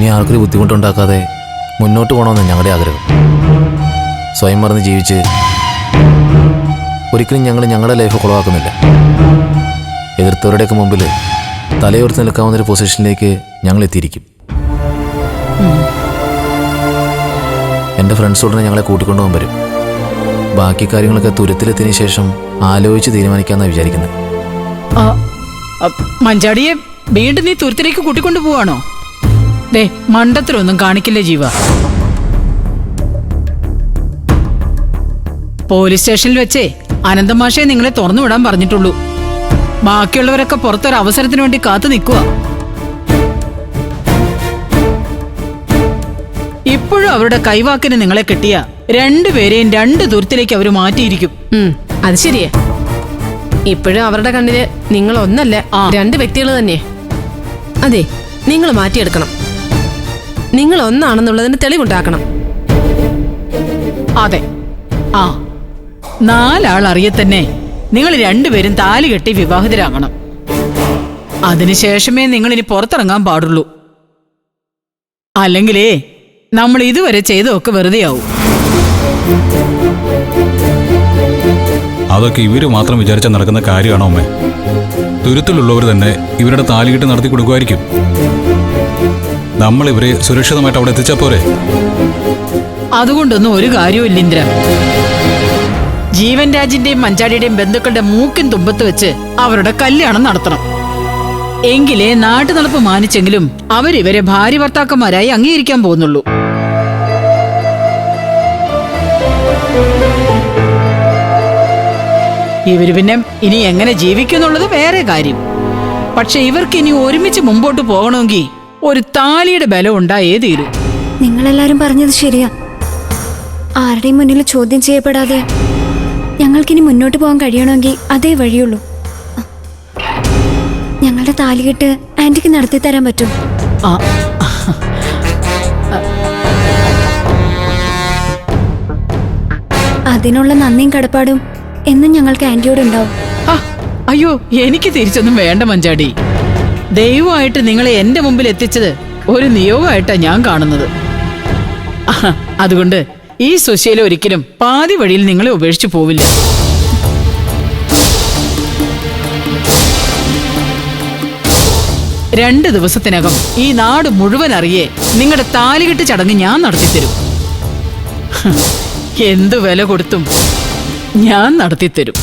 ഇനി ആർക്കൊരു ബുദ്ധിമുട്ടുണ്ടാക്കാതെ മുന്നോട്ട് പോകണമെന്ന് ഞങ്ങളുടെ ആഗ്രഹം. സ്വയം മറന്ന് ജീവിച്ച് ഒരിക്കലും ഞങ്ങൾ ഞങ്ങളുടെ ലൈഫ് കുളവാക്കുന്നില്ല. എതിർത്തവരുടെയൊക്കെ മുമ്പിൽ തലയോർത്ത് നിൽക്കാവുന്നൊരു പൊസിഷനിലേക്ക് ഞങ്ങൾ എത്തിയിരിക്കും. എൻ്റെ ഫ്രണ്ട്സ് ഉടനെ ഞങ്ങളെ കൂട്ടിക്കൊണ്ടുപോകാൻ വരും. ബാക്കി കാര്യങ്ങളൊക്കെ തുരുത്തിലെത്തിയതിനു ശേഷം ആലോചിച്ച് തീരുമാനിക്കാമെന്നാണ് വിചാരിക്കുന്നത്. മഞ്ചാടിയെ വീണ്ടും നീ തുരുത്തിലേക്ക് കൂട്ടിക്കൊണ്ടു പോവാണോ? ദേ, മണ്ടത്തിലൊന്നും കാണിക്കില്ലേ ജീവ. പോലീസ് സ്റ്റേഷനിൽ വെച്ചേ അനന്തമാഷെ നിങ്ങളെ തുറന്നു വിടാൻ പറഞ്ഞിട്ടുള്ളൂ. ബാക്കിയുള്ളവരൊക്കെ പുറത്തൊരു അവസരത്തിന് വേണ്ടി കാത്തു നിൽക്കുക. ഇപ്പോഴും അവരുടെ കൈവാക്കിന് നിങ്ങളെ കിട്ടിയ രണ്ടുപേരെയും രണ്ട് ദൂരത്തിലേക്ക് അവർ മാറ്റിയിരിക്കും. അത് ശരിയാ. ഇപ്പോഴും അവരുടെ കണ്ണില് നിങ്ങൾ ഒന്നല്ല, രണ്ട് വ്യക്തികൾ തന്നെ. അതെ, നിങ്ങൾ മാറ്റിയെടുക്കണം. നിങ്ങൾ ഒന്നാണെന്നുള്ളതിന് തെളിവുണ്ടാക്കണം. അതെ, 4 ആൾ അറിയെ തന്നെ നിങ്ങൾ രണ്ടുപേരും താലി കെട്ടി വിവാഹിതരാകണം. അതിനുശേഷമേ നിങ്ങൾ ഇനി പുറത്തിറങ്ങാൻ പാടുള്ളൂ. അല്ലെങ്കിലേ നമ്മൾ ഇതുവരെ ചെയ്തതൊക്കെ വെറുതെയാവും. അതൊക്കെ ഇവര് മാത്രം വിചാരിച്ചാൽ നടക്കുന്ന കാര്യമാണോ അമ്മേ? തുരുത്തിലുള്ളവർ തന്നെ ഇവരുടെ താലികെട്ട് നടത്തി കൊടുക്കുമായിരിക്കും. നമ്മൾ ഇവരെ സുരക്ഷിതമായിട്ട് അവിടെ എത്തിച്ചാ പോരെ? അതുകൊണ്ടൊന്നും ഒരു കാര്യവും ഇന്ദ്ര. ജീവൻ രാജിന്റെയും മഞ്ചാടിയുടെയും ബന്ധുക്കളുടെ മൂക്കിൻ തുമ്പത്ത് വെച്ച് അവരുടെ കല്യാണം നടത്തണം. എങ്കിലേ നാട്ടു നടപ്പ് മാനിച്ചെങ്കിലും അവരിവരെ ഭാര്യ ഭർത്താക്കന്മാരായി അംഗീകരിക്കാൻ പോകുന്നുള്ളൂ. ഇവര് പിന്നെ ഇനി എങ്ങനെ ജീവിക്കുന്നുള്ളത് വേറെ കാര്യം. പക്ഷെ ഇവർക്ക് ഇനി ഒരുമിച്ച് മുമ്പോട്ട് പോകണമെങ്കിൽ ഒരു താലിയുടെ ബലം ഉണ്ടായേ തീരൂ. നിങ്ങളെല്ലാരും പറഞ്ഞത് ശരിയാ. ആരുടെയും മുന്നിൽ ചോദ്യം ചെയ്യപ്പെടാതെ ഞങ്ങൾക്കിനി മുന്നോട്ട് പോകാൻ കഴിയണമെങ്കിൽ അതേ വഴിയുള്ളൂ. ഞങ്ങളുടെ താലികെട്ട് ആന്റിക്ക് നടത്തി തരാൻ പറ്റും. അതിനുള്ള നന്ദിയും കടപ്പാടും എന്നും ഞങ്ങൾക്ക് ആന്റിയോടുണ്ടാവും. അയ്യോ, എനിക്ക് തിരിച്ചൊന്നും വേണ്ട മഞ്ചാടി. ദൈവമായിട്ട് നിങ്ങളെ എന്റെ മുമ്പിൽ എത്തിച്ചത് ഒരു നിയോഗമായിട്ടാ ഞാൻ കാണുന്നത്. അതുകൊണ്ട് ഈ സുശീല ഒരിക്കലും പാതി വഴിയിൽ നിങ്ങളെ ഉപേക്ഷിച്ചു പോവില്ല. രണ്ട് ദിവസത്തിനകം ഈ നാട് മുഴുവൻ അറിയേ നിങ്ങളുടെ താലികെട്ട് ചടങ്ങ് ഞാൻ നടത്തിത്തരും. എന്തു വില കൊടുത്തും ഞാൻ നടത്തിത്തരും.